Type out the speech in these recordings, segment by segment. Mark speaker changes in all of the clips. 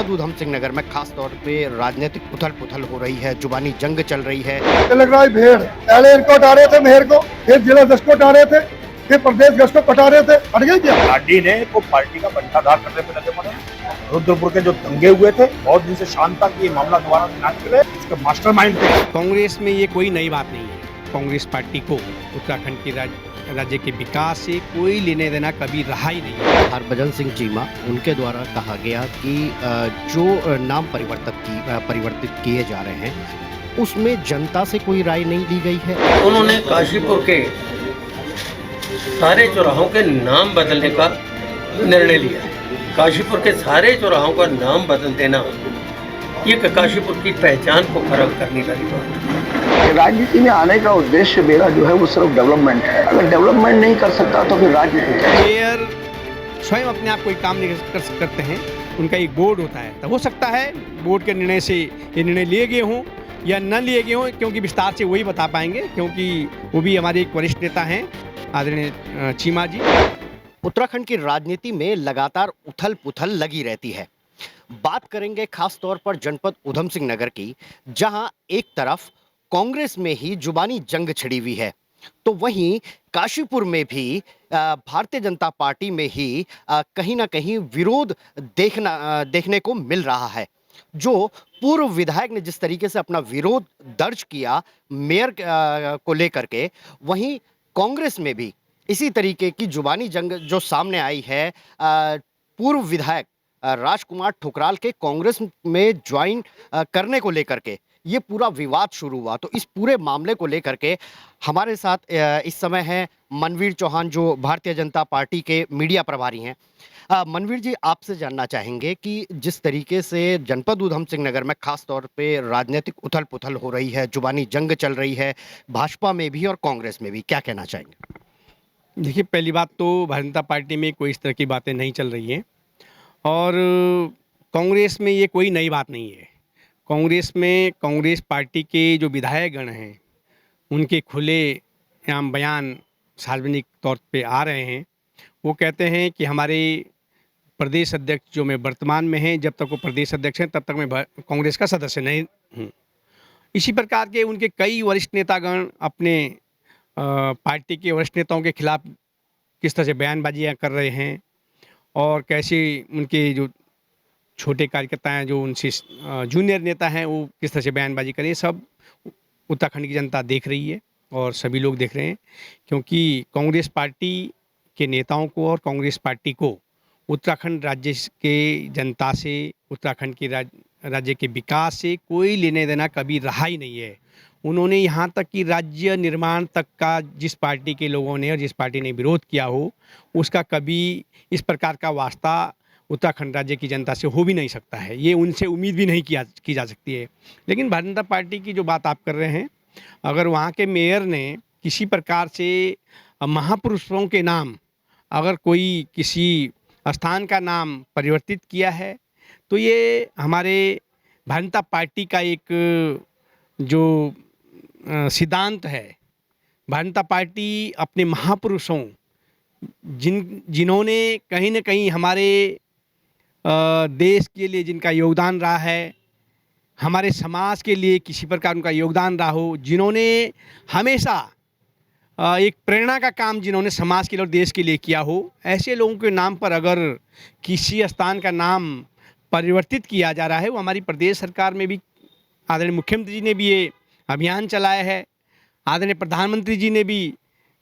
Speaker 1: जनपद उधम सिंह नगर में खास तौर पे राजनीतिक उथल-पुथल हो रही है, जुबानी जंग चल रही है।
Speaker 2: ये लग रहा है भेड़, पहले इनको हटा रहे थे मेयर को, फिर जिला अध्यक्ष को हटा रहे थे, फिर प्रदेश अध्यक्ष को हटा रहे थे, हट गए क्या?
Speaker 3: लाडी ने को पार्टी का बंटाधार करने पे लगे पड़े। रुद्रपुर के जो दंगे हुए थे, बहुत दिन से शांत था कि ये मामला दोबारा ना चले, इसके मास्टरमाइंड थे।
Speaker 4: कांग्रेस में ये कोई नई बात नहीं है। कांग्रेस पार्टी को उत्तराखंड की राज्य के विकास से कोई लेने देना कभी रहा ही नहीं है।
Speaker 1: हरभजन सिंह चीमा, उनके द्वारा कहा गया कि जो नाम परिवर्तित किए जा रहे हैं उसमें जनता से कोई राय नहीं ली गई है।
Speaker 5: उन्होंने काशीपुर के सारे चौराहों के नाम बदलने का निर्णय लिया। काशीपुर के सारे चौराहों का नाम बदल देना ये काशीपुर की पहचान को खराब करने का रिकॉर्ड है।
Speaker 6: राजनीति में आने का उद्देश्य मेरा जो है वो सिर्फ डेवलपमेंट है। अगर डेवलपमेंट नहीं कर सकता तो फिर राजनीति क्या है?
Speaker 4: मेयर स्वयं अपने आप कोई काम नहीं करते हैं, उनका एक बोर्ड होता है। तो हो सकता है बोर्ड के निर्णय से ये निर्णय लिए गए हों या न लिए गए हों, क्योंकि विस्तार से वही बता पाएंगे, क्योंकि वो भी हमारे एक वरिष्ठ नेता हैं आदरणीय चीमा जी।
Speaker 1: उत्तराखंड की राजनीति में लगातार उथल-पुथल लगी रहती है। बात करेंगे खास तौर पर जनपद उधम सिंह नगर की, जहां एक तरफ कांग्रेस में ही जुबानी जंग छिड़ी हुई है, तो वहीं काशीपुर में भी भारतीय जनता पार्टी में ही कहीं ना कहीं विरोध देखने को मिल रहा है। जो पूर्व विधायक ने जिस तरीके से अपना विरोध दर्ज किया मेयर को लेकर के, वहीं कांग्रेस में भी इसी तरीके की जुबानी जंग जो सामने आई है। पूर्व विधायक राजकुमार ठुकराल के कांग्रेस में ज्वाइन करने को लेकर के ये पूरा विवाद शुरू हुआ। तो इस पूरे मामले को लेकर के हमारे साथ इस समय है मनवीर चौहान, जो भारतीय जनता पार्टी के मीडिया प्रभारी हैं। मनवीर जी, आपसे जानना चाहेंगे कि जिस तरीके से जनपद उधम सिंह नगर में खास तौर पे राजनीतिक उथल-पुथल हो रही है, जुबानी जंग चल रही है, भाजपा में भी और कांग्रेस में भी, क्या कहना चाहेंगे?
Speaker 4: देखिए, पहली बात तो भारतीय जनता पार्टी में कोई इस तरह की बातें नहीं चल रही हैं और कांग्रेस में ये कोई नई बात नहीं है। कांग्रेस में कांग्रेस पार्टी के जो विधायकगण हैं उनके खुले आम बयान सार्वजनिक तौर पे आ रहे हैं। वो कहते हैं कि हमारे प्रदेश अध्यक्ष जो मैं वर्तमान में हैं, जब तक वो प्रदेश अध्यक्ष हैं तब तक मैं कांग्रेस का सदस्य नहीं हूँ। इसी प्रकार के उनके कई वरिष्ठ नेतागण अपने पार्टी के वरिष्ठ नेताओं के खिलाफ किस तरह से बयानबाजियाँ कर रहे हैं और कैसे उनके जो छोटे कार्यकर्ता हैं, जो उनसे जूनियर नेता हैं, वो किस तरह से बयानबाजी करें, सब उत्तराखंड की जनता देख रही है और सभी लोग देख रहे हैं। क्योंकि कांग्रेस पार्टी के नेताओं को और कांग्रेस पार्टी को उत्तराखंड राज्य के जनता से, उत्तराखंड के राज्य के विकास से कोई लेने देना कभी रहा ही नहीं है। उन्होंने यहाँ तक कि राज्य निर्माण तक का जिस पार्टी के लोगों ने और जिस पार्टी ने विरोध किया हो, उसका कभी इस प्रकार का वास्ता उत्तराखंड राज्य की जनता से हो भी नहीं सकता है। ये उनसे उम्मीद भी नहीं की जा सकती है। लेकिन भारतीय जनता पार्टी की जो बात आप कर रहे हैं, अगर वहाँ के मेयर ने किसी प्रकार से महापुरुषों के नाम, अगर कोई किसी स्थान का नाम परिवर्तित किया है, तो ये हमारे भारतीय जनता पार्टी का एक जो सिद्धांत है। भारतीय जनता पार्टी अपने महापुरुषों, जिन्होंने कहीं न कहीं हमारे देश के लिए जिनका योगदान रहा है, हमारे समाज के लिए किसी प्रकार उनका योगदान रहा हो, जिन्होंने हमेशा एक प्रेरणा का काम जिन्होंने समाज के लिए और देश के लिए किया हो, ऐसे लोगों के नाम पर अगर किसी स्थान का नाम परिवर्तित किया जा रहा है, वो हमारी प्रदेश सरकार में भी आदरणीय मुख्यमंत्री जी ने भी ये अभियान चलाया है। आदरणीय प्रधानमंत्री जी ने भी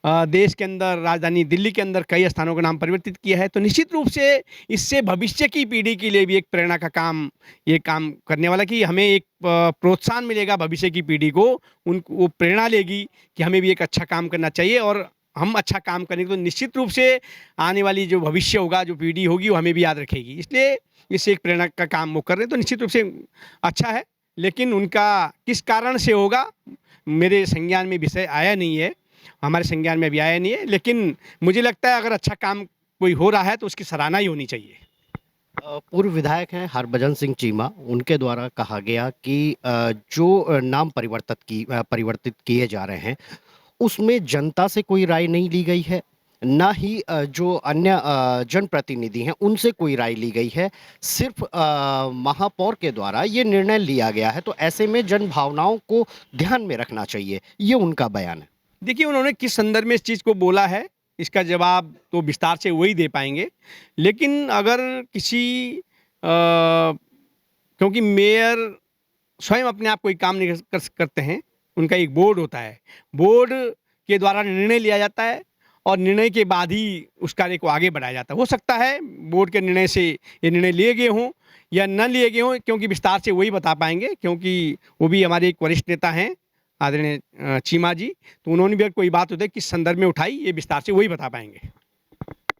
Speaker 4: देश के अंदर, राजधानी दिल्ली के अंदर कई स्थानों का नाम परिवर्तित किया है। तो निश्चित रूप से इससे भविष्य की पीढ़ी के लिए भी एक प्रेरणा का काम, ये काम करने वाला कि हमें एक प्रोत्साहन मिलेगा भविष्य की पीढ़ी को, वो प्रेरणा लेगी कि हमें भी एक अच्छा काम करना चाहिए और हम अच्छा काम करेंगे तो निश्चित रूप से आने वाली जो भविष्य होगा, जो पीढ़ी होगी, वो हमें भी याद रखेगी। इसलिए इससे एक प्रेरणा का काम वो कर रहे हैं, तो निश्चित रूप से अच्छा है। लेकिन उनका किस कारण से होगा, मेरे संज्ञान में विषय आया नहीं है, हमारे संज्ञान में भी आया नहीं है। लेकिन मुझे लगता है अगर अच्छा काम कोई हो रहा है तो उसकी सराहना ही होनी चाहिए।
Speaker 1: पूर्व विधायक हैं हरभजन सिंह चीमा, उनके द्वारा कहा गया कि जो नाम परिवर्तित किए जा रहे हैं उसमें जनता से कोई राय नहीं ली गई है। ना ही जो अन्य जनप्रतिनिधि हैं उनसे कोई राय ली गई है। सिर्फ महापौर के द्वारा ये निर्णय लिया गया है, तो ऐसे में जन भावनाओं को ध्यान में रखना चाहिए, ये उनका बयान है।
Speaker 4: देखिए, उन्होंने किस संदर्भ में इस चीज़ को बोला है, इसका जवाब तो विस्तार से वही दे पाएँगे। लेकिन अगर किसी क्योंकि मेयर स्वयं अपने आप कोई काम नहीं करते हैं, उनका एक बोर्ड होता है। बोर्ड के द्वारा निर्णय लिया जाता है और निर्णय के बाद ही उस कार्य को आगे बढ़ाया जाता है। हो सकता है बोर्ड के निर्णय से ये निर्णय लिए गए हों या न लिए गए हों, क्योंकि विस्तार से वही बता पाएँगे, क्योंकि वो भी हमारे एक वरिष्ठ नेता हैं, आदरणीय चीमा जी, तो उन्होंने भी अगर कोई बात होती है किस संदर्भ में उठाई, ये विस्तार से वही बता पाएँगे।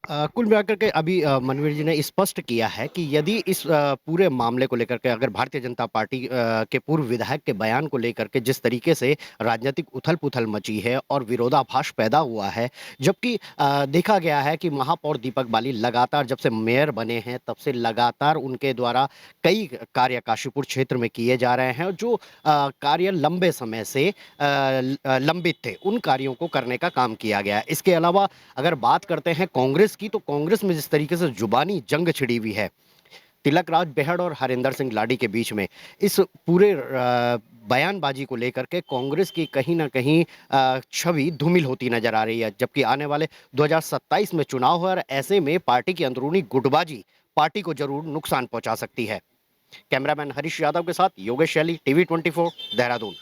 Speaker 1: कुल मिलाकर के अभी मनवीर जी ने स्पष्ट किया है कि यदि इस पूरे मामले को लेकर के अगर भारतीय जनता पार्टी के पूर्व विधायक के बयान को लेकर के जिस तरीके से राजनीतिक उथल-पुथल मची है और विरोधाभास पैदा हुआ है, जबकि देखा गया है कि महापौर दीपक बाली लगातार जब से मेयर बने हैं तब से लगातार उनके द्वारा कई कार्य काशीपुर क्षेत्र में किए जा रहे हैं और जो कार्य लंबे समय से लंबित थे, उन कार्यों को करने का काम किया गया है। इसके अलावा अगर बात करते हैं कांग्रेस की, तो कांग्रेस में जिस तरीके से जुबानी जंग छिड़ी हुई है तिलक राज बेहड़ और हरिंदर सिंह लाडी के बीच में, इस पूरे बयानबाजी को लेकर के कांग्रेस की कहीं ना कहीं छवि धूमिल होती नजर आ रही है। जबकि आने वाले 2027 में चुनाव है और ऐसे में पार्टी की अंदरूनी गुटबाजी पार्टी को जरूर नुकसान पहुंचा सकती है। कैमरामैन हरीश यादव के साथ योगेश शैली, टीवी 24, देहरादून।